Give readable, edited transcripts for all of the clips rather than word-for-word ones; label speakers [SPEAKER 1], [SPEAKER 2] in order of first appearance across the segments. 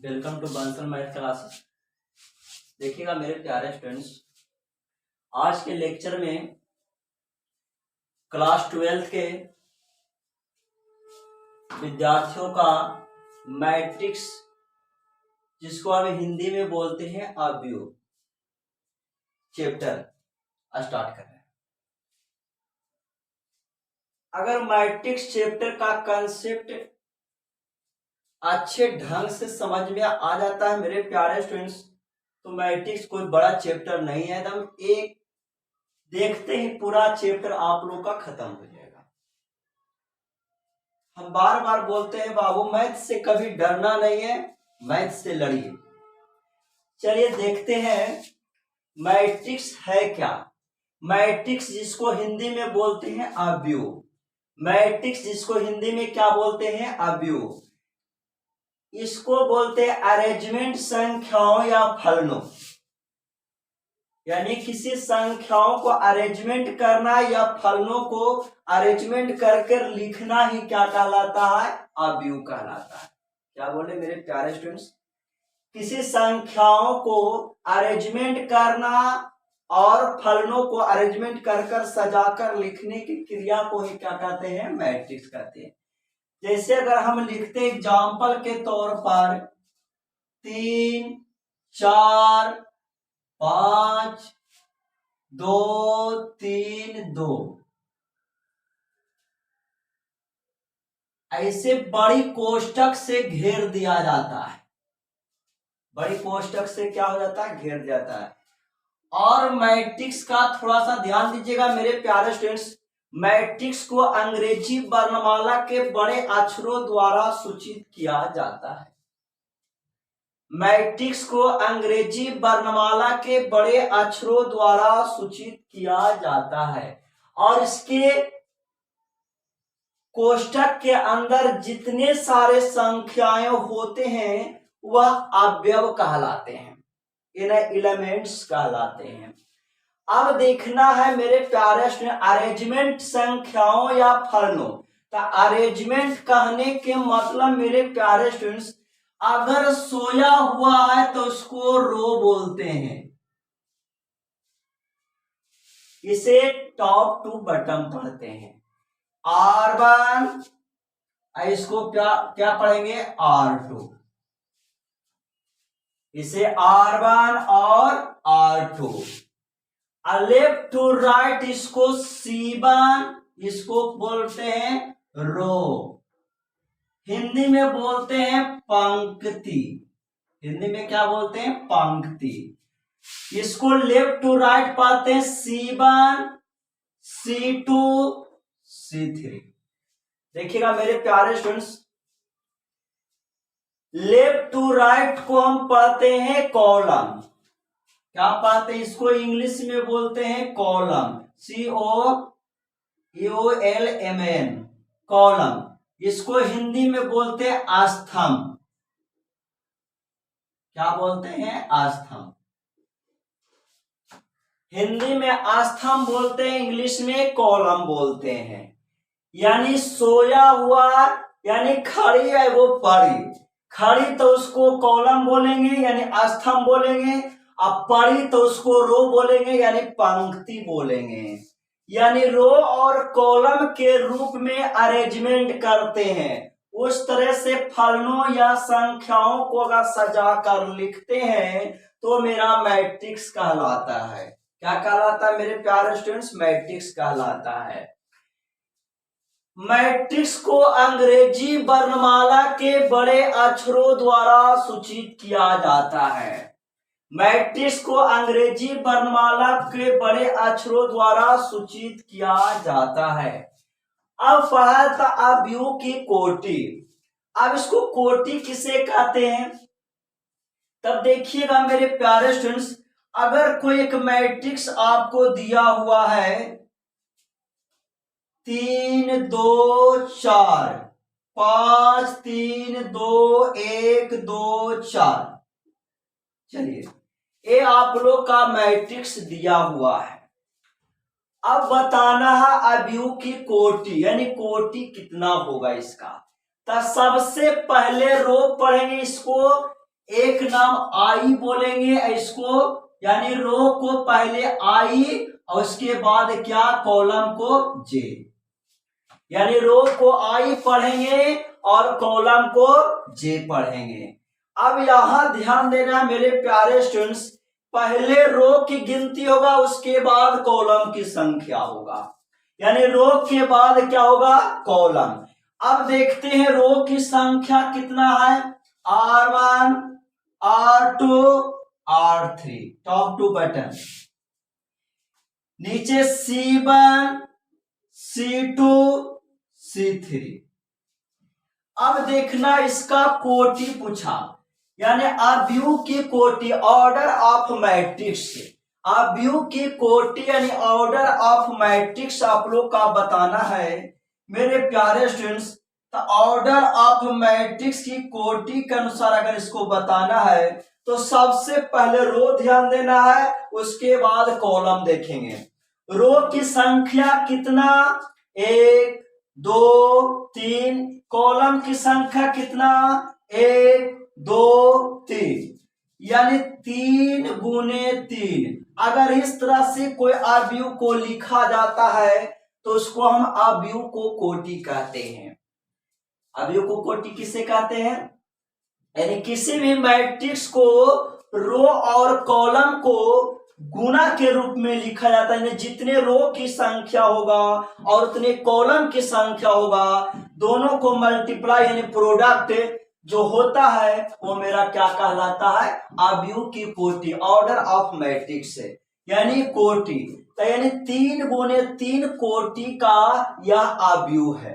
[SPEAKER 1] Welcome to Bansal math classes. देखिएगा मेरे प्यारे स्टूडेंट्स, आज के लेक्चर में क्लास 12 के विद्यार्थियों का मैट्रिक्स, जिसको हम हिंदी में बोलते हैं अवयव, चैप्टर स्टार्ट कर रहे हैं। अगर मैट्रिक्स चैप्टर का कंसेप्ट अच्छे ढंग से समझ में आ जाता है मेरे प्यारे स्टूडेंट्स, तो मैट्रिक्स कोई बड़ा चैप्टर नहीं है। एकदम एक देखते ही पूरा चैप्टर आप लोग का खत्म हो जाएगा। हम बार बार बोलते हैं बाबू मैथ से कभी डरना नहीं है, मैथ से लड़िए। चलिए देखते हैं मैट्रिक्स है क्या। मैट्रिक्स जिसको हिंदी में बोलते हैं अवयव, मैट्रिक्स जिसको हिंदी में क्या बोलते हैं अवयव, इसको बोलते हैं अरेंजमेंट संख्याओं या फलनों। यानी किसी संख्याओं को अरेंजमेंट करना या फलनों को अरेंजमेंट करके लिखना ही क्या कहलाता है, अवयव कहलाता है। क्या बोले मेरे प्यारे स्टूडेंट्स, किसी संख्याओं को अरेंजमेंट करना और फलनों को अरेंजमेंट कर कर सजाकर लिखने की क्रिया को ही क्या कहते हैं, मैट्रिक्स कहते हैं। जैसे अगर हम लिखते एग्जाम्पल के तौर पर 3 4 5 2 3 2, ऐसे बड़ी कोष्टक से घेर दिया जाता है। बड़ी कोष्टक से क्या हो जाता है, घेर जाता है। और मैट्रिक्स का थोड़ा सा ध्यान दीजिएगा मेरे प्यारे स्टूडेंट्स, मैट्रिक्स को अंग्रेजी वर्णमाला के बड़े अक्षरों द्वारा सूचित किया जाता है। मैट्रिक्स को अंग्रेजी वर्णमाला के बड़े अक्षरों द्वारा सूचित किया जाता है और इसके कोष्टक के अंदर जितने सारे संख्याएं होते हैं वह अवयव कहलाते हैं, इन्हें एलिमेंट्स कहलाते हैं। अब देखना है मेरे प्यारे स्टूडेंट अरेंजमेंट संख्याओं या फलनों। तो अरेंजमेंट कहने के मतलब मेरे प्यारे स्टूडेंट्स, अगर सोया हुआ है तो उसको रो बोलते हैं, इसे टॉप टू बटम पढ़ते हैं। R1, इसको क्या पढ़ेंगे, R2, इसे R1 और R2। लेफ्ट टू राइट इसको C1, इसको बोलते हैं रो, हिंदी में बोलते हैं पंक्ति। हिंदी में क्या बोलते हैं, पंक्ति। इसको लेफ्ट टू राइट पढ़ते हैं C1 C2 C3। देखिएगा मेरे प्यारे स्टूडेंट्स, लेफ्ट टू राइट को हम पढ़ते हैं कॉलम। क्या पढ़ते हैं, इसको इंग्लिश में बोलते हैं कॉलम, COLUMN, कॉलम। इसको हिंदी में बोलते हैं स्तंभ। क्या बोलते हैं, स्तंभ। हिंदी में स्तंभ बोलते हैं, इंग्लिश में कॉलम बोलते हैं। यानी सोया हुआ, यानी खड़ी है वो पड़ी, खड़ी तो उसको कॉलम बोलेंगे यानी स्तंभ बोलेंगे, अब पड़ी तो उसको रो बोलेंगे यानी पंक्ति बोलेंगे। यानी रो और कॉलम के रूप में अरेंजमेंट करते हैं। उस तरह से फलनों या संख्याओं को अगर सजा कर लिखते हैं तो मेरा मैट्रिक्स कहलाता है। क्या कहलाता है मेरे प्यारे स्टूडेंट्स, मैट्रिक्स कहलाता है। मैट्रिक्स को अंग्रेजी वर्णमाला के बड़े अक्षरों द्वारा सूचित किया जाता है। मैट्रिक्स को अंग्रेजी वर्णमाला के बड़े अक्षरों द्वारा सूचित किया जाता है। अब पढ़ा था अवयव की कोटि। अब इसको कोटि किसे कहते हैं, तब देखिएगा मेरे प्यारे स्टूडेंट्स, अगर कोई एक मैट्रिक्स आपको दिया हुआ है 3 2 4 5 3 2 1 2 4, चलिए ये आप लोग का मैट्रिक्स दिया हुआ है। अब बताना है अवयव की कोटि, यानी कोटि कितना होगा इसका। तो सबसे पहले रो पढ़ेंगे, इसको एक नाम आई बोलेंगे इसको, यानी रो को पहले आई और उसके बाद क्या, कॉलम को जे, यानी रो को आई पढ़ेंगे और कॉलम को जे पढ़ेंगे। अब यहां ध्यान देना मेरे प्यारे स्टूडेंट्स, पहले रो की गिनती होगा, उसके बाद कॉलम की संख्या होगा, यानी रो के बाद क्या होगा, कॉलम। अब देखते हैं रो की संख्या कितना है, R1 R2 R3, top two button, नीचे C1 C2 C3। अब देखना इसका कोटि पूछा, यानी अवयव की कोटि, ऑर्डर ऑफ मैट्रिक्स, अवयव की कोटि यानी ऑर्डर ऑफ मैट्रिक्स आप लोग का बताना है मेरे प्यारे स्टूडेंट्स। तो ऑर्डर ऑफ मैट्रिक्स की कोटि के अनुसार अगर इसको बताना है तो सबसे पहले रो ध्यान देना है, उसके बाद कॉलम देखेंगे। रो की संख्या कितना, 1 2 3, कॉलम की संख्या कितना, 1 2 3, यानी 3 गुने 3। अगर इस तरह से कोई अवयव को लिखा जाता है तो उसको हम अवयव को कोटि कहते हैं। अवयव को कोटि किसे कहते हैं, यानी किसी भी मैट्रिक्स को रो और कॉलम को गुणा के रूप में लिखा जाता है, जितने रो की संख्या होगा और उतने कॉलम की संख्या होगा, दोनों को मल्टीप्लाई यानी प्रोडक्ट जो होता है वो मेरा क्या कहलाता है, अवयव की कोटि, ऑर्डर ऑफ मैट्रिक्स यानी कोटि। तो यानी 3 गुने 3 कोटि का यह अवयव है।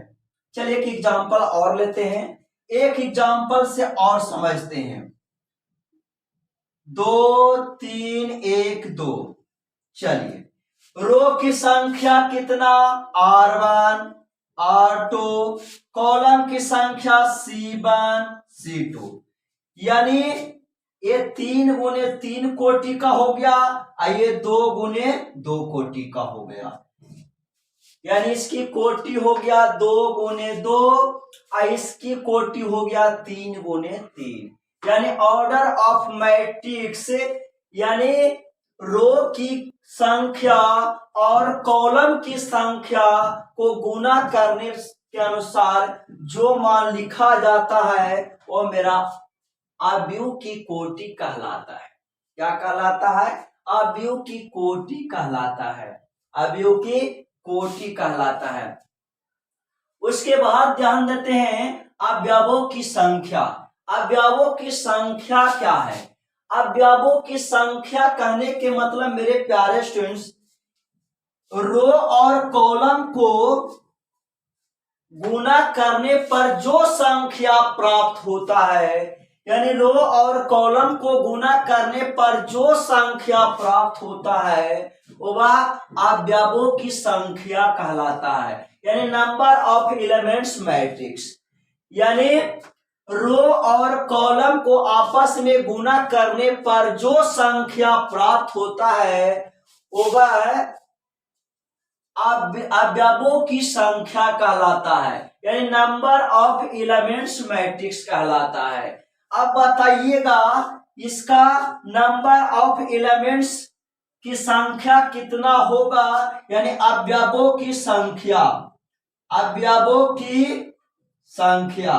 [SPEAKER 1] चलिए एक एग्जांपल और लेते हैं, एक एग्जांपल से और समझते हैं। 2 3 1 2, चलिए रो की संख्या कितना, R1 R2, कॉलम की संख्या C1 C2, यानी ये 3 गुने 3 कोटि का हो गया, ये 2 गुने 2 कोटि का हो गया, यानी इसकी कोटि हो गया 2 गुने 2, इसकी कोटि हो गया 3 गुने 3। यानी ऑर्डर ऑफ मैट्रिक्स यानी रो की संख्या और कॉलम की संख्या को गुना करने के अनुसार जो मान लिखा जाता है वो मेरा अवयव की कोटि कहलाता है। क्या कहलाता है, अवयव की कोटि कहलाता है, अवयव की कोटि कहलाता है। उसके बाद ध्यान देते हैं अवयवों की संख्या। अवयवों की संख्या क्या है, अवयवों की संख्या कहने के मतलब मेरे प्यारे स्टूडेंट्स, रो और कॉलम को गुना करने पर जो संख्या प्राप्त होता है, यानी रो और कॉलम को गुना करने पर जो संख्या प्राप्त होता है वह अवयवों की संख्या कहलाता है, यानी नंबर ऑफ एलिमेंट्स मैट्रिक्स। यानी रो और कॉलम को आपस में गुना करने पर जो संख्या प्राप्त होता है वह अवयवों की संख्या कहलाता है, यानी नंबर ऑफ एलिमेंट्स मैट्रिक्स कहलाता है। अब बताइएगा इसका नंबर ऑफ एलिमेंट्स की संख्या कितना होगा, यानी अवयवों की संख्या, अवयवों की संख्या।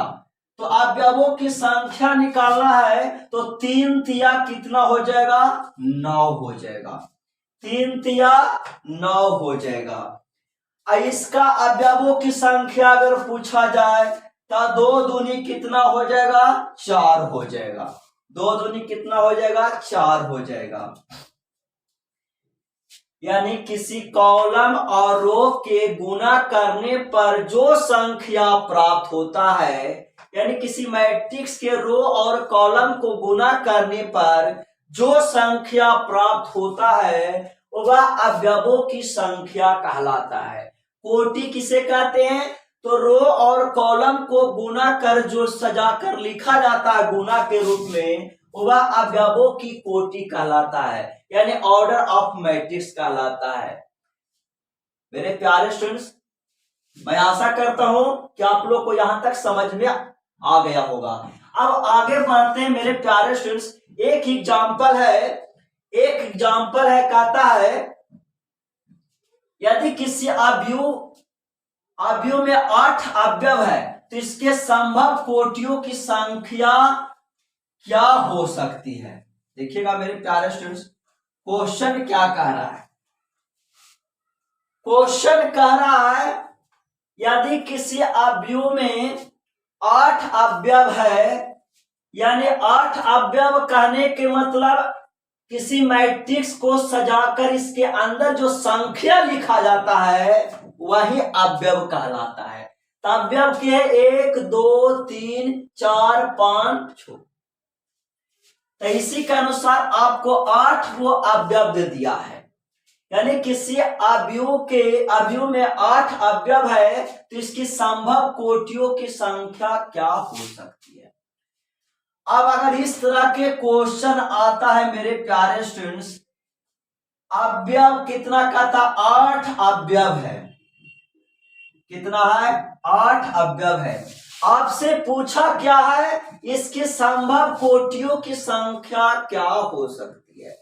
[SPEAKER 1] तो अवयवों की संख्या निकालना है तो 3 तिया कितना हो जाएगा, 9 हो जाएगा, 3 तिया 9 हो जाएगा। इसका अवयवों की संख्या अगर पूछा जाए तो 2 दूनी कितना हो जाएगा, 4 हो जाएगा, 2 दूनी कितना हो जाएगा, 4 हो जाएगा। यानी किसी कॉलम और रो के गुना करने पर जो संख्या प्राप्त होता है, यानी किसी मैट्रिक्स के रो और कॉलम को गुना करने पर जो संख्या प्राप्त होता है वह अवयवों की संख्या कहलाता है। कोटि किसे कहते हैं, तो रो और कॉलम को गुना कर जो सजा कर लिखा जाता है गुना के रूप में वह अवयवों की कोटि कहलाता है, यानी ऑर्डर ऑफ मैट्रिक्स कहलाता है। मेरे प्यारे स्टूडेंट्स, मैं आशा करता हूं कि आप लोग को यहां तक समझ में आ गया होगा। अब आगे बढ़ते हैं मेरे प्यारे स्टूडेंट्स। एक एग्जाम्पल है, कहता है यदि किसी अवयव में 8 अवयव है तो इसके संभव कोटियों की संख्या क्या हो सकती है। देखिएगा मेरे प्यारे स्टूडेंट्स, क्वेश्चन क्या कह रहा है। क्वेश्चन कह रहा है यदि किसी अवयव में 8 अवयव है, यानी 8 अवयव कहने के मतलब किसी मैट्रिक्स को सजाकर इसके अंदर जो संख्या लिखा जाता है वही अवयव कहलाता है। तो अवयव के 1 2 3 4 5 6, तो इसी के अनुसार आपको 8 को अवयव दे दिया है। यानी किसी अवयव में 8 अवयव है तो इसकी संभव कोटियों की संख्या क्या हो सकती है। अब अगर इस तरह के क्वेश्चन आता है मेरे प्यारे स्टूडेंट्स, अवयव कितना का था, 8 अवयव है। कितना है, 8 अवयव है। आपसे पूछा क्या है, इसकी संभव कोटियों की संख्या क्या हो सकती है।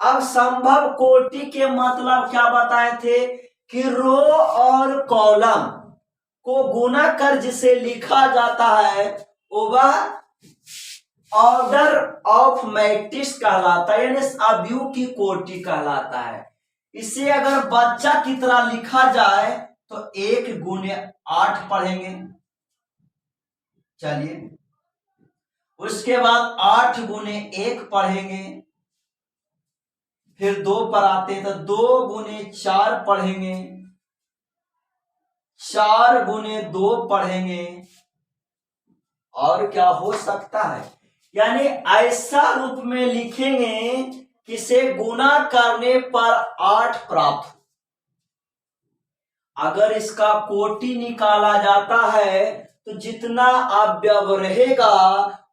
[SPEAKER 1] अब संभव कोटि के मतलब क्या बताए थे कि रो और कॉलम को गुना कर जिसे लिखा जाता है वह ऑर्डर ऑफ मैट्रिक्स कहलाता है, यानी अवयव की कोटि कहलाता है। इसे अगर बच्चा की तरह लिखा जाए तो 1 गुने 8 पढ़ेंगे। चलिए, उसके बाद 8 गुने 1 पढ़ेंगे, फिर 2 पर आते तो 2 गुने 4 पढ़ेंगे, 4 गुने 2 पढ़ेंगे, और क्या हो सकता है, यानी ऐसा रूप में लिखेंगे कि से गुना करने पर 8 प्राप्त। अगर इसका कोटि निकाला जाता है तो जितना अवयव रहेगा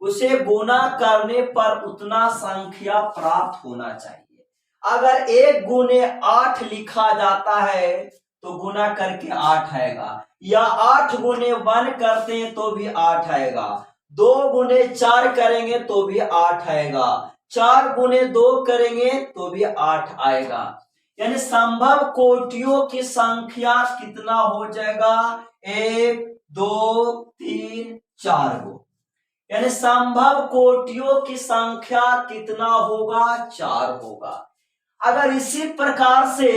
[SPEAKER 1] उसे गुना करने पर उतना संख्या प्राप्त होना चाहिए। अगर 1 गुने 8 लिखा जाता है तो गुना करके 8 आएगा, या 8 गुने 1 करते हैं तो भी 8 आएगा, 2 गुने 4 करेंगे तो भी 8 आएगा, 4 गुने 2 करेंगे तो भी 8 आएगा। यानी संभव कोटियों की संख्या कितना हो जाएगा, 1 2 3 4 गो। यानी संभव कोटियों की संख्या कितना होगा, 4 होगा। अगर इसी प्रकार से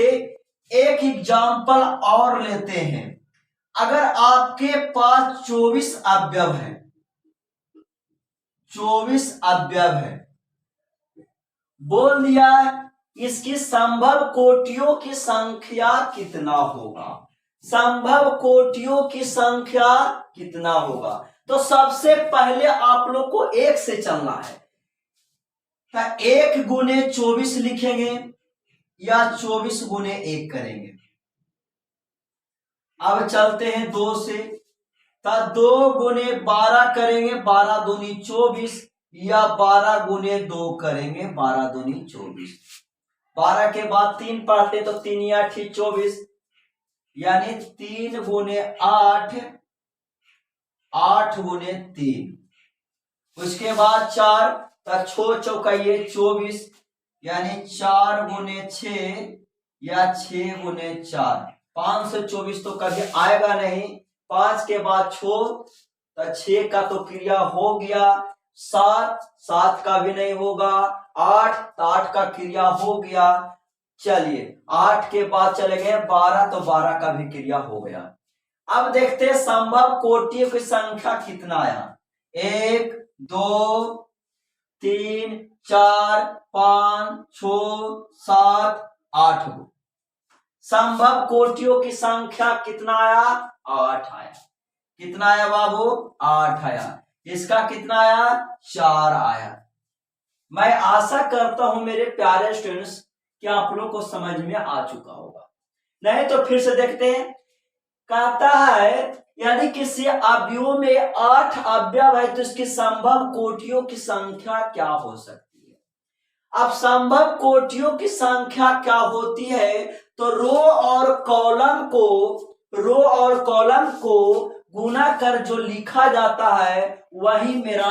[SPEAKER 1] एक एग्जाम्पल और लेते हैं, अगर आपके पास 24 अवयव है, 24 अवयव है, बोल दिया इसकी संभव कोटियों की संख्या कितना होगा, संभव कोटियों की संख्या कितना होगा। तो सबसे पहले आप लोग को 1 से चलना है, तो 1 गुने 24 लिखेंगे या 24 गुने 1 करेंगे। अब चलते हैं 2 से, तो 2 गुने 12 करेंगे, 12 दूनी 24, या 12 गुने 2 करेंगे, 12 दूनी 24। 12 के बाद 3 पढ़ते तो 3 या 8 24, यानी 3 गुने 8, 8 गुने 3। उसके बाद 4, तो 6 चौकाइए 24, यानी 4 गुने 6 या 6 गुने 4। 524 तो कभी आएगा नहीं। 5 के बाद 6, तो 6 का तो क्रिया हो गया, 7 का भी नहीं होगा, 8 तो 8 का क्रिया हो गया। चलिए 8 के बाद चले गए 12, तो 12 का भी क्रिया हो गया। अब देखते हैं संभव कोटियों की संख्या कितना आया, 1 2 3 4 5 6 7 8 गो। संभव कोटियों की संख्या कितना आया, 8 आया। कितना आया बाबू, 8 आया। इसका कितना आया, 4 आया। मैं आशा करता हूं मेरे प्यारे स्टूडेंट्स कि आप लोग को समझ में आ चुका होगा। नहीं तो फिर से देखते हैं। कहता है यदि किसी अवयव में 8 अवयव है तो इसकी संभव कोटियों की संख्या क्या हो सकती है। अब संभव कोटियों की संख्या क्या होती है, तो रो और कॉलम को गुना कर जो लिखा जाता है वही मेरा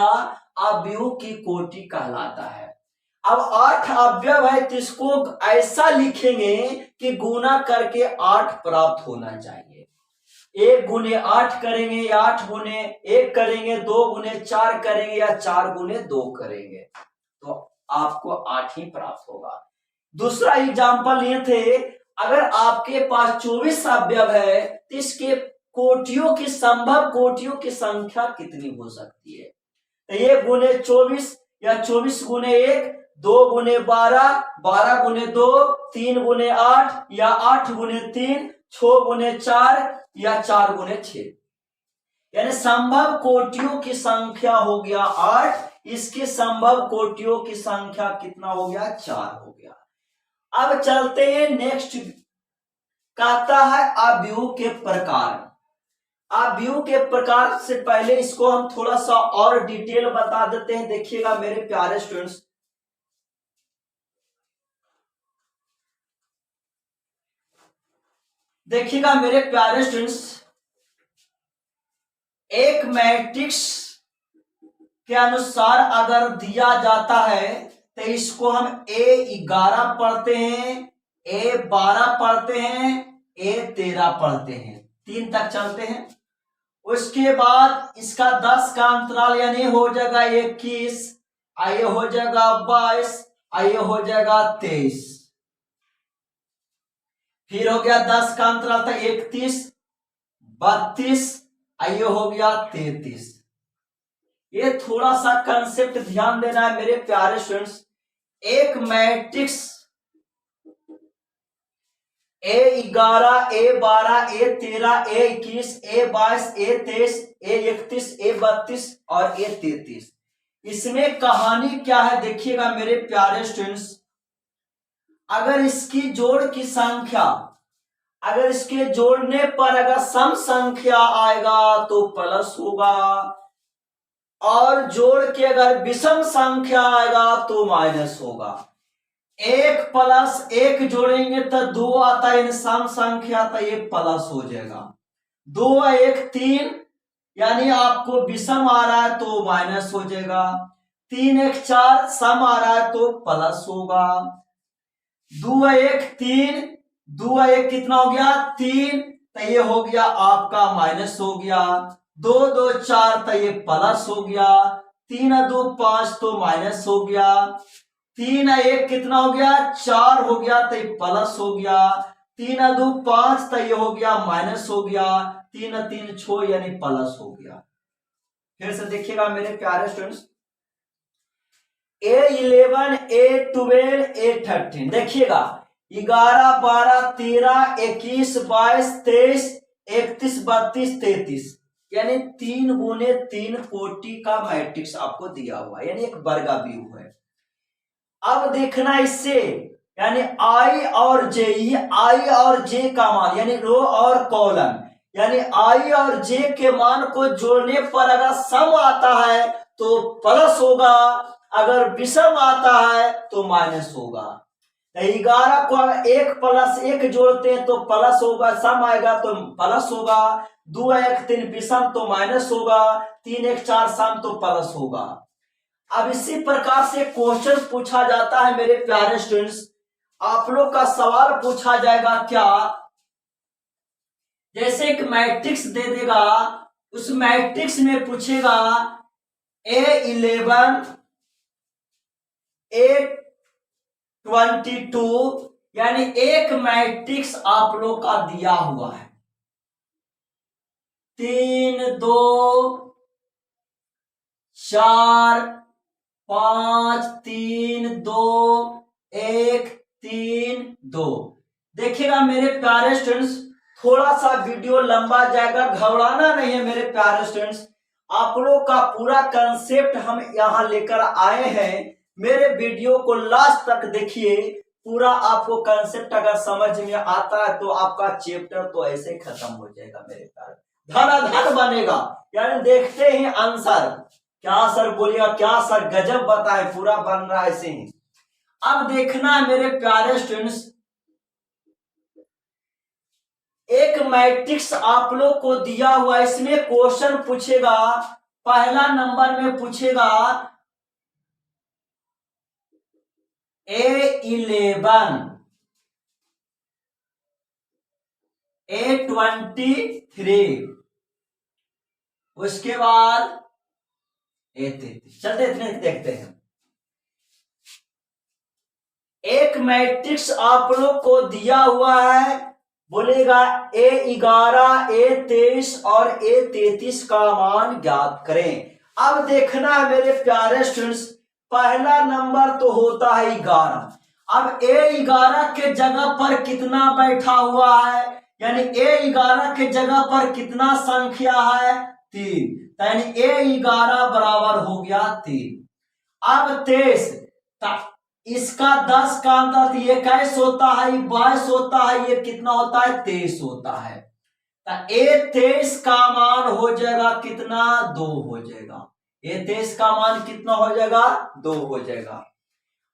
[SPEAKER 1] अवयव की कोटि कहलाता है। अब 8 अवयव है तो इसको ऐसा लिखेंगे कि गुना करके 8 प्राप्त होना चाहिए। 1 गुने 8 करेंगे या 8 गुने 1 करेंगे, 2 गुने 4 करेंगे या 4 गुने 2 करेंगे तो आपको 8 ही प्राप्त होगा। दूसरा एग्जाम्पल ये थे, अगर आपके पास 24 अवयव है तो इसके कोटियों की संभव कोटियों की संख्या कितनी हो सकती है? तो 1 गुने 24 या 24 गुने 1, 2 गुने 12, 12 गुने 2, 3 गुने 8 या 8 गुने 3, 6 गुने 4 या 4 गुने 6, यानी संभव कोटियों की संख्या हो गया 8, इसके संभव कोटियों की संख्या कितना हो गया? 4 हो गया। अब चलते हैं नेक्स्ट, कहता है अवयव के प्रकार। अवयव के प्रकार से पहले इसको हम थोड़ा सा और डिटेल बता देते हैं। देखिएगा मेरे प्यारे स्टूडेंट्स, देखिएगा मेरे प्यारे स्टूडेंट्स, एक मैट्रिक्स के अनुसार अगर दिया जाता है तो इसको हम A11 पढ़ते हैं, A12 पढ़ते हैं, A13 पढ़ते हैं, 3 तक चलते हैं। उसके बाद इसका 10 का अंतराल यानी हो जाएगा 21, आइए हो जाएगा 22, आइए हो जाएगा 23, फिर हो गया 10 का अंतराल था 31, 32, आइए हो गया 33। ये थोड़ा सा कंसेप्ट ध्यान देना है मेरे प्यारे स्टूडेंट्स। एक matrix A11, A12, A13, A21, A22, A23, A31, A32 और A33, इसमें कहानी क्या है देखिएगा मेरे प्यारे स्टूडेंट्स। अगर इसकी जोड़ की संख्या, अगर इसके जोड़ने पर अगर सम संख्या आएगा तो प्लस होगा, और जोड़ के अगर विषम संख्या आएगा तो माइनस होगा। 1 प्लस 1 जोड़ेंगे तो 2 आता है, सम संख्या तो ये प्लस हो जाएगा। 2 1 3, यानी आपको विषम आ रहा है तो माइनस हो जाएगा। 3 1 4, सम आ रहा है तो प्लस होगा। 2 1 3, 2 1 कितना हो गया? 3, तो ये हो गया आपका माइनस हो गया। 2 2 4, तो ये प्लस हो गया। 3 2 5, तो माइनस हो गया। 3 1 कितना हो गया? 4 हो गया, तो ये प्लस हो गया। 3 2 5, तो ये हो गया माइनस हो गया। 3 3 6, यानी प्लस हो गया। फिर से देखिएगा मेरे प्यारे स्टूडेंट्स, A11, A12, A13, देखिएगा 11 12 13 21 22 23 31 32 33, यानी 3 गुने 3 कोटि का मैट्रिक्स आपको दिया हुआ है, यानी एक वर्गाव्यूह है। अब देखना इससे, यानी आई और जे, ये आई और जे का मान यानी रो और कॉलम, यानी आई और जे के मान को जोड़ने पर अगर सम आता है तो प्लस होगा, अगर विषम आता है तो माइनस होगा। 11 को 1 प्लस 1 जोड़ते हैं तो प्लस होगा, सम आएगा तो प्लस होगा। 2 1 3 विषम तो माइनस होगा। 3 1 4 सम तो प्लस होगा। अब इसी प्रकार से क्वेश्चन पूछा जाता है मेरे प्यारे स्टूडेंट्स। आप लोग का सवाल पूछा जाएगा क्या, जैसे एक मैट्रिक्स दे देगा, उस मैट्रिक्स में पूछेगा A11, A22, यानी एक मैट्रिक्स आप लोग का दिया हुआ है 3 2 4 5 3 2 1 3 2। देखिएगा मेरे प्यारे स्टूडेंट्स, थोड़ा सा वीडियो लंबा जाएगा, घबराना नहीं है मेरे प्यारे स्टूडेंट्स। आप लोग का पूरा कंसेप्ट हम यहां लेकर आए हैं। मेरे वीडियो को लास्ट तक देखिए, पूरा आपको कंसेप्ट अगर समझ में आता है तो आपका चैप्टर तो ऐसे ही खत्म हो जाएगा मेरे प्यारे, धनाधन बनेगा। यानी देखते ही आंसर, क्या सर बोलिएगा, क्या सर गजब बताए, पूरा बन रहा है ऐसे ही। अब देखना है मेरे प्यारे स्टूडेंट्स, एक मैट्रिक्स आप लोग को दिया हुआ, इसमें क्वेश्चन पूछेगा पहला नंबर में पूछेगा A11, A23, उसके बाद A33। चलते इतने देखते हैं। एक मैट्रिक्स आप लोग को दिया हुआ है, बोलेगा A11, A23 और A33 का मान ज्ञात करें। अब देखना है मेरे प्यारे स्टूडेंट्स, पहला नंबर तो होता है 11। अब A11 के जगह पर कितना बैठा हुआ है, यानी A11 के जगह पर कितना संख्या है, 3, यानी A11 बराबर हो गया 3। अब 23, इसका 10 का अंतर, ये 21 होता है, ये 22 होता है, ये कितना होता है, 23 होता है। तो A23 का मान हो जाएगा कितना, 2 हो जाएगा। A23 का मान कितना हो जाएगा, 2 हो जाएगा।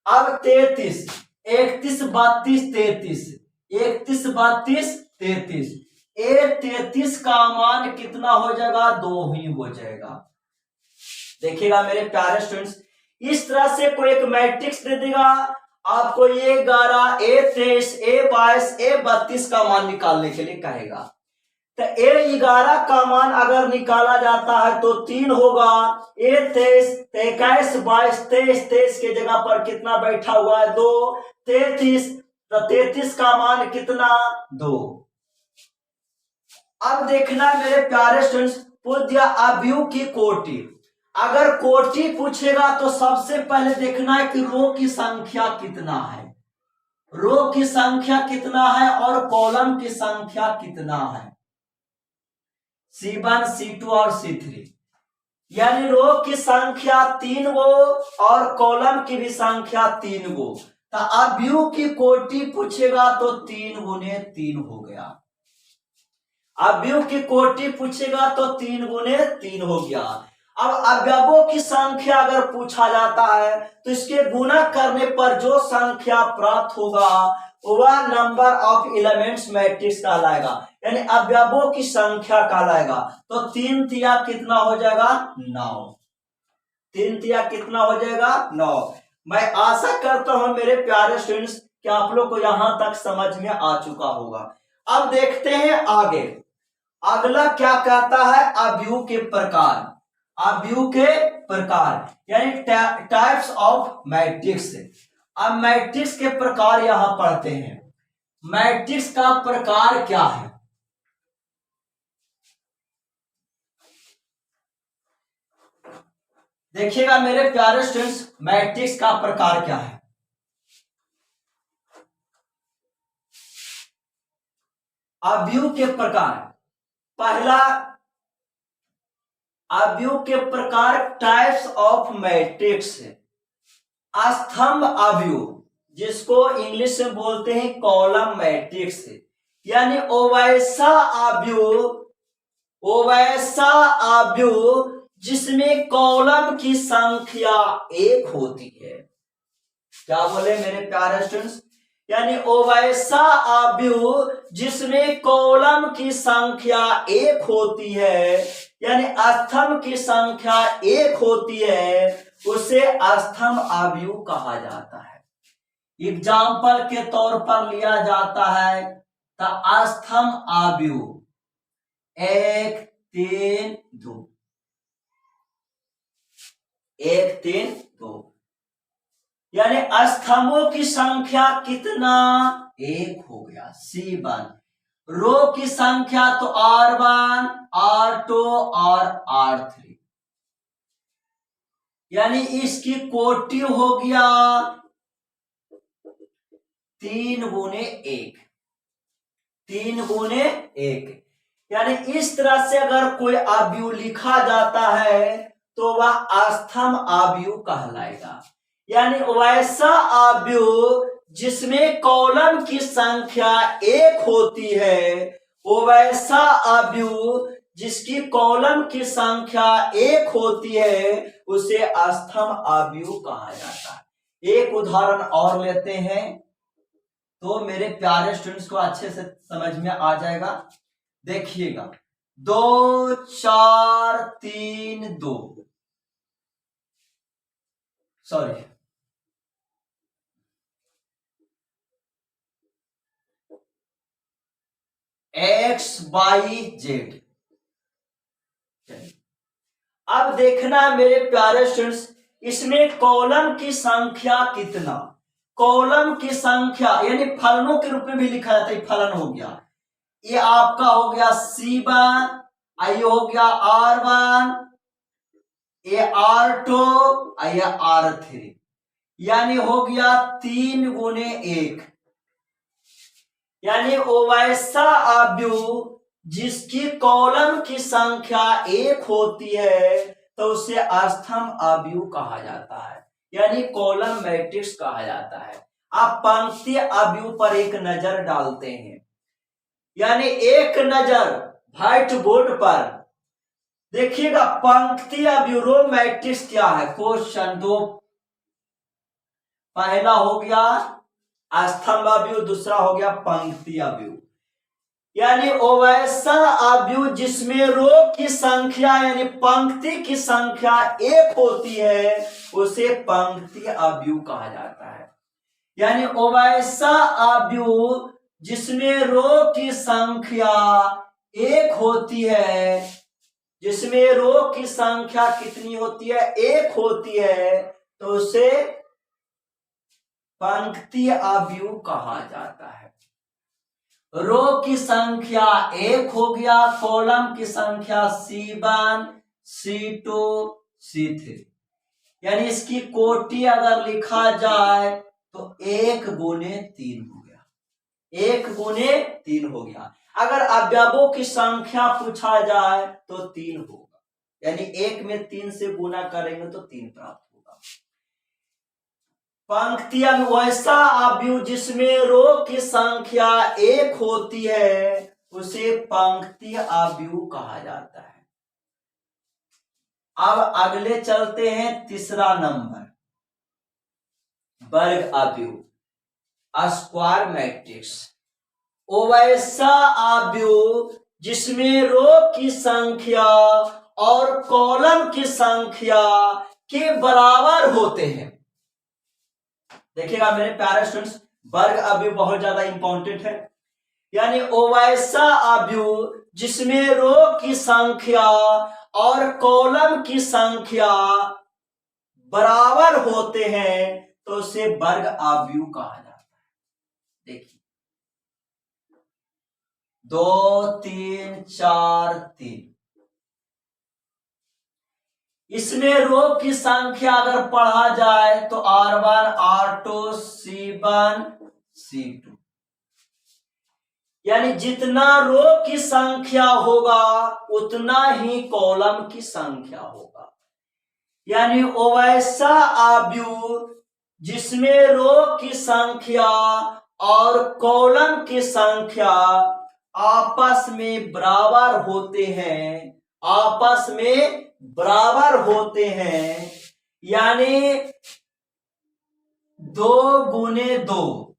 [SPEAKER 1] अब 33, 31, 32, 33, 31, 32, 33, A33 का मान कितना हो जाएगा, 2 ही हो जाएगा। देखिएगा मेरे प्यारे स्टूडेंट्स, इस तरह से कोई एक मैट्रिक्स दे देगा आपको, A11, A23, A22, A32 का मान निकालने के लिए कहेगा। तो A11 का मान अगर निकाला जाता है तो 3 होगा, A23, 21, 22, 23, 23 के जगह पर कितना बैठा हुआ है, 2, 33, तो 33 का मान कितना, 2। अब देखना मेरे प्यारे स्टूडेंट्स, पूछ दिया अवयव की कोटि। अगर कोटि पूछेगा तो सबसे पहले देखना है कि रो की संख्या कितना है, रो की संख्या कितना है और कॉलम की संख्या कितना है, C1, C2 और C3, यानी रो की संख्या 3 गो और कॉलम की भी संख्या 3 गो। तो अवयव की कोटि पूछेगा तो 3 गुने 3 हो गया। अवयव की कोटि पूछेगा तो 3 गुने 3 हो गया। अब अवयवों की संख्या अगर पूछा जाता है तो इसके गुणा करने पर जो संख्या प्राप्त होगा वह नंबर ऑफ एलिमेंट्स मैट्रिक्स कहलाएगा, यानी अवयवों की संख्या कहलाएगा। तो 3 तिया कितना हो जाएगा, 9। 3 तिया कितना हो जाएगा, 9। मैं आशा करता हूं मेरे प्यारे स्टूडेंट्स कि आप लोग को यहां तक समझ में आ चुका होगा। अब देखते हैं आगे, अगला क्या कहता है, अवयव के प्रकार। अवयव के प्रकार यानी टाइप्स ऑफ मैट्रिक्स। अब मैट्रिक्स के प्रकार यहां पढ़ते हैं। मैट्रिक्स का प्रकार क्या है, देखिएगा मेरे प्यारे स्टूडेंट्स, मैट्रिक्स का प्रकार क्या है। अवयव के प्रकार, पहला अवयव के प्रकार टाइप्स ऑफ मैट्रिक्स, स्तंभ अवयव जिसको इंग्लिश में बोलते हैं कॉलम मैट्रिक्स, यानी वैसा अवयव जिसमें कॉलम की संख्या 1 होती है। क्या बोले मेरे प्यारे स्टूडेंट्स, यानी वैसा अवयव जिसमें कॉलम की संख्या 1 होती है, यानी स्तंभ की संख्या 1 होती है, उसे स्तंभ अवयव कहा जाता है। एग्जाम्पल के तौर पर लिया जाता है तो स्तंभ अवयव 1, 3, 2, 1, 3, 2, यानी स्तंभों की संख्या कितना, 1 हो गया, C1। रो की संख्या तो R1, R2 और R3, यानी इसकी कोटि हो गया 3 गुने 1, 3 गुने 1। यानी इस तरह से अगर कोई अवयव लिखा जाता है तो वह स्तंभ अवयव कहलाएगा, यानी वैसा अवयव जिसमें कॉलम की संख्या 1 होती है, वो वैसा अवयव जिसकी कॉलम की संख्या 1 होती है उसे स्तंभ अवयव कहा जाता है। एक उदाहरण और लेते हैं तो मेरे प्यारे स्टूडेंट्स को अच्छे से समझ में आ जाएगा। देखिएगा, 2 4 3 2, सॉरी, XYZ। अब देखना मेरे प्यारे स्टूडेंट्स, इसमें कॉलम की संख्या कितना, कॉलम की संख्या यानी फलनों के रूप में भी लिखा जाता है, फलन हो गया, ये आपका हो गया C1, ये हो गया R1, ये R2, ये R3, यानी हो गया 3 गुने 1। यानी वो वैसा अवयव जिसकी कॉलम की संख्या 1 होती है तो उसे स्तंभ अवयव कहा जाता है, यानी कॉलम मैट्रिक्स कहा जाता है। आप पंक्ति अवयव पर एक नजर डालते हैं, यानी एक नजर व्हाइट बोर्ड पर देखिएगा, पंक्ति अवयव रो मैट्रिक्स क्या है। क्वेश्चन 2 पहला हो गया स्तंभ अवयव, दूसरा हो गया पंक्ति अवयव। यानी वो वैसा अवयव जिसमें रो की संख्या यानी पंक्ति की संख्या 1 होती है उसे पंक्ति अवयव कहा जाता है। यानी वो वैसा अवयव जिसमें रो की संख्या 1 होती है, जिसमें रो की संख्या कितनी होती है, 1 होती है, तो उसे पंक्ति अवयव कहा जाता है। रो की संख्या 1 हो गया, कॉलम की संख्या C1 C2 C3, यानी इसकी कोटि अगर लिखा जाए तो 1 गुने 3 हो गया, 1 गुने 3 हो गया। अगर अवयवों की संख्या पूछा जाए तो 3 होगा, यानी 1 में 3 से गुना करेंगे तो 3 प्राप्त होगा। पंक्ति अवयव वैसा अवयव जिसमें रो की संख्या 1 होती है उसे पंक्ति अवयव कहा जाता है। अब अगले चलते हैं, तीसरा नंबर वर्ग अवयव, स्क्वायर मैट्रिक्स। वो वैसा अवयव जिसमें रो की संख्या और कॉलम की संख्या के बराबर होते हैं। देखिएगा मेरे प्यारे स्टूडेंट्स, वर्ग अवयव बहुत ज्यादा इंपॉर्टेंट है। यानी वो वैसा अवयव जिसमें रो की संख्या और कॉलम की संख्या बराबर होते हैं तो उसे वर्ग अवयव कहा जाता है। देखिए 2 3 4 3, इसमें रो की संख्या अगर पढ़ा जाए तो R1 R2 C1 C2, यानी जितना रो की संख्या होगा उतना ही कॉलम की संख्या होगा। यानी वैसा अवयव जिसमें रो की संख्या और कॉलम की संख्या आपस में बराबर होते हैं, आपस में बराबर होते हैं, यानी 2 गुने 2,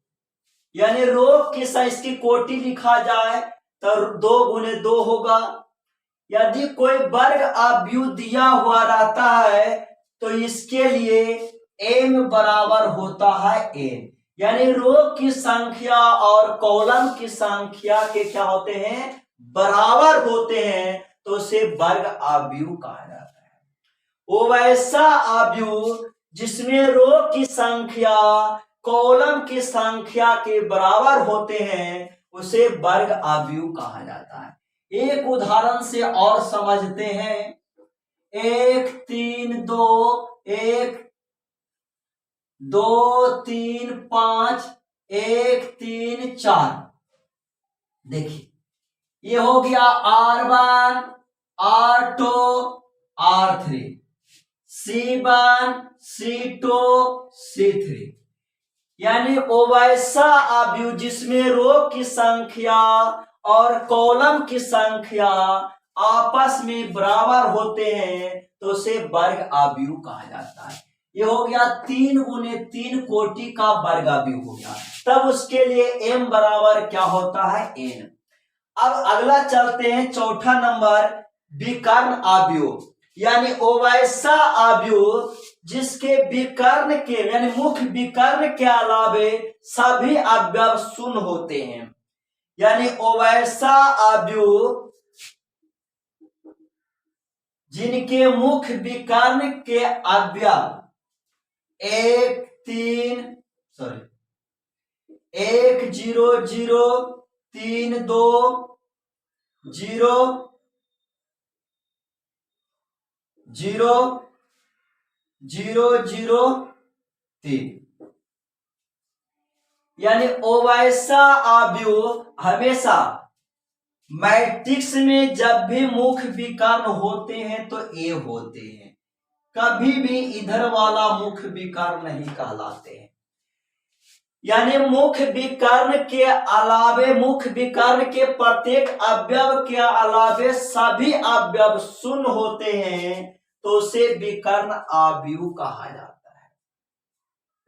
[SPEAKER 1] यानी रो की इसकी कोटि लिखा जाए तो 2 गुने 2 होगा। यदि कोई वर्ग अवयव दिया हुआ रहता है तो इसके लिए m बराबर होता है n, यानी रो की संख्या और कॉलम की संख्या के क्या होते हैं, बराबर होते हैं, तो उसे वर्ग अवयव कहा जाता है। वो वैसा अवयव जिसमें रो की संख्या कॉलम की संख्या के बराबर होते हैं उसे वर्ग अवयव कहा जाता है। एक उदाहरण से और समझते हैं, 1 3 2 1 2 3 5 1 3 4। देखिए ये हो गया R1 R2 R3 C1 C2 C3, यानी वो वैसा अवयव जिसमें रो की संख्या और कॉलम की संख्या आपस में बराबर होते हैं तो उसे वर्ग अवयव कहा जाता है। ये हो गया 3 गुने 3 कोटि का वर्ग अवयव हो गया। तब उसके लिए m बराबर क्या होता है, n। अब अगला चलते हैं, चौथा नंबर विकर्ण अवयव, यानी वो वैसा अवयव जिसके विकर्ण के यानी मुख्य विकर्ण के अलावे सभी अवयव शून्य होते हैं। यानी वो वैसा अवयव जिनके मुख्य विकर्ण के अवयव 1 0 0 3 2 0 0 0 0 3, यानी वैसा अवयव हमेशा मैट्रिक्स में जब भी मुख्य विकर्ण होते हैं तो ए होते हैं, कभी भी इधर वाला मुख्य विकर्ण नहीं कहलाते हैं। यानी मुख्य विकर्ण के अलावे मुख्य विकर्ण के प्रत्येक अवयव के अलावे सभी अवयव शून्य होते हैं तो उसे विकर्ण अवयव कहा जाता है।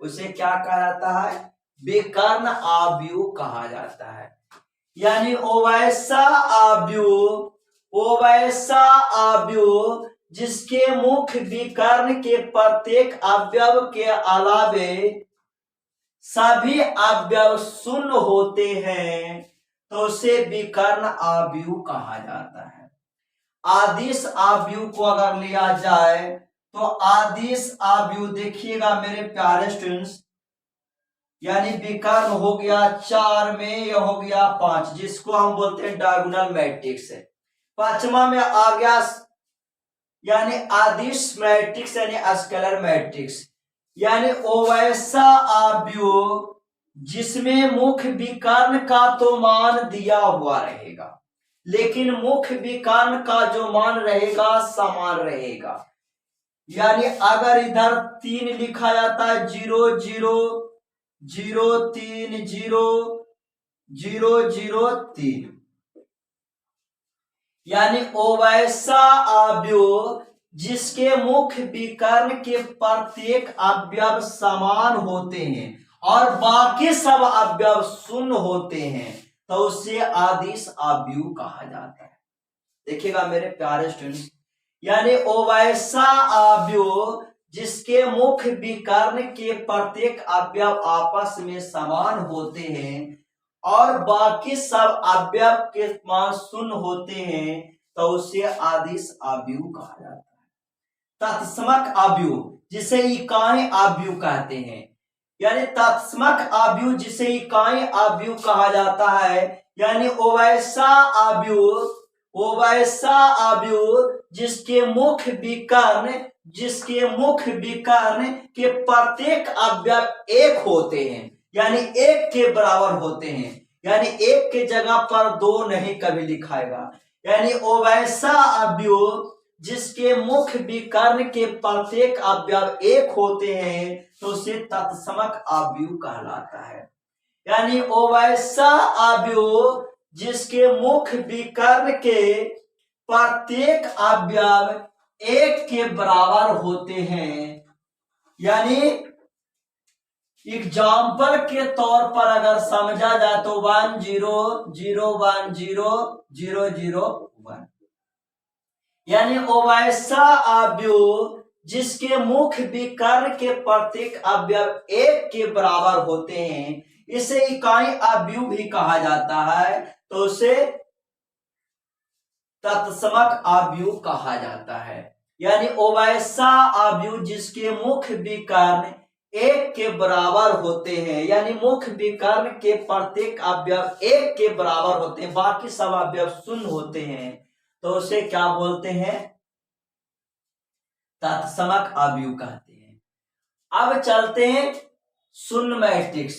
[SPEAKER 1] उसे क्या कहा जाता है? विकर्ण अवयव कहा जाता है। यानी वैसा अवयव जिसके मुख्य विकर्ण के प्रत्येक अवयव के अलावे सभी अवयव शून्य होते हैं तो उसे विकर्ण अवयव कहा जाता है। आदिश अवयव को अगर लिया जाए तो आदिश अवयव देखिएगा मेरे प्यारे स्टूडेंट्स, यानी विकर्ण हो गया 4 में, यह हो गया 5, जिसको हम बोलते हैं डायगोनल मैट्रिक्स है। पांचवा में आ गया यानी आदिश मैट्रिक्स यानी स्केलर मैट्रिक्स, यानी वैसा अवयव जिसमें मुख्य विकर्ण का तो मान दिया हुआ रहेगा लेकिन मुख्य विकर्ण का जो मान रहेगा समान रहेगा। यानी अगर इधर 3 लिखा जाता है 0 0 0 3 0 0 0 3, यानी वैसा अवयव जिसके मुख्य विकर्ण के प्रत्येक अवयव समान होते हैं और बाकी सब अवयव शून्य होते हैं तो उसे आदिश अवयव कहा जाता है। देखिएगा मेरे प्यारे स्टूडेंट्स, यानी वैसा अवयव जिसके मुख्य विकर्ण के प्रत्येक अवयव आपस में समान होते हैं और बाकी सब अवयव के मान शून्य होते हैं तो उसे आदिश अवयव कहा जाता है। तत्समक अवयव जिसे इकाई अवयव कहते हैं, यानी तत्समक अवयव जिसे इकाई अवयव कहा जाता है, यानी वैसा अवयव जिसके मुख्य विकर्ण के प्रत्येक अवयव एक होते हैं, यानी एक के बराबर होते हैं, यानी एक के जगह पर 2 नहीं कभी लिखाएगा। यानी वैसा अवयव जिसके मुख्य विकर्ण के प्रत्येक अवयव एक होते हैं तो उसे तत्समक अवयव कहलाता है। यानी वैसा अवयव जिसके मुख्य विकर्ण के प्रत्येक अवयव एक के बराबर होते हैं, यानी एग्जाम्पल के तौर पर अगर समझा जाए तो 1 0 0 1 0 0 0 1, यानी वैसा अवयव जिसके मुख्य विकर्ण के प्रत्येक अवयव एक के बराबर होते हैं, इसे इकाई अवयव भी कहा जाता है तो उसे तत्समक अवयव कहा जाता है। यानी वैसा अवयव जिसके मुख्य विकर्ण एक के बराबर होते हैं, यानी मुख्य विकर्ण के प्रत्येक अवयव एक के बराबर होते हैं, बाकी सब अवयव शून्य होते हैं तो उसे क्या बोलते हैं? तत्समक अवयव कहते हैं। अब चलते हैं शून्य मैट्रिक्स।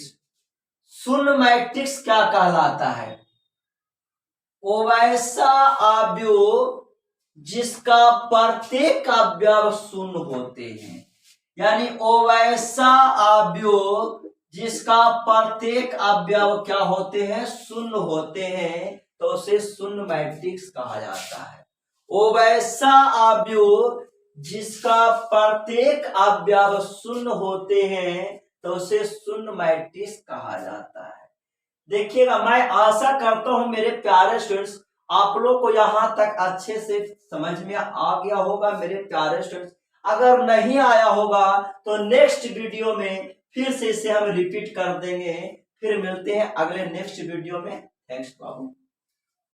[SPEAKER 1] शून्य मैट्रिक्स क्या कहलाता है? वैसा अवयव जिसका प्रत्येक अवयव शून्य होते हैं, यानी वैसा अवयव जिसका प्रत्येक अवयव क्या होते हैं? शून्य होते हैं तो उसे शून्य मैट्रिक्स कहा जाता है। वैसा अवयव जिसका प्रत्येक अवयव शून्य होते हैं तो उसे शून्य मैट्रिक्स कहा जाता है। देखिएगा, मैं आशा करता हूं मेरे प्यारे स्टूडेंट्स आप लोग को यहाँ तक अच्छे से समझ में आ गया होगा मेरे प्यारे स्टूडेंट्स। अगर नहीं आया होगा तो नेक्स्ट वीडियो में फिर से इसे हम रिपीट कर देंगे। फिर मिलते हैं अगले नेक्स्ट वीडियो में। थैंक्स बाबू।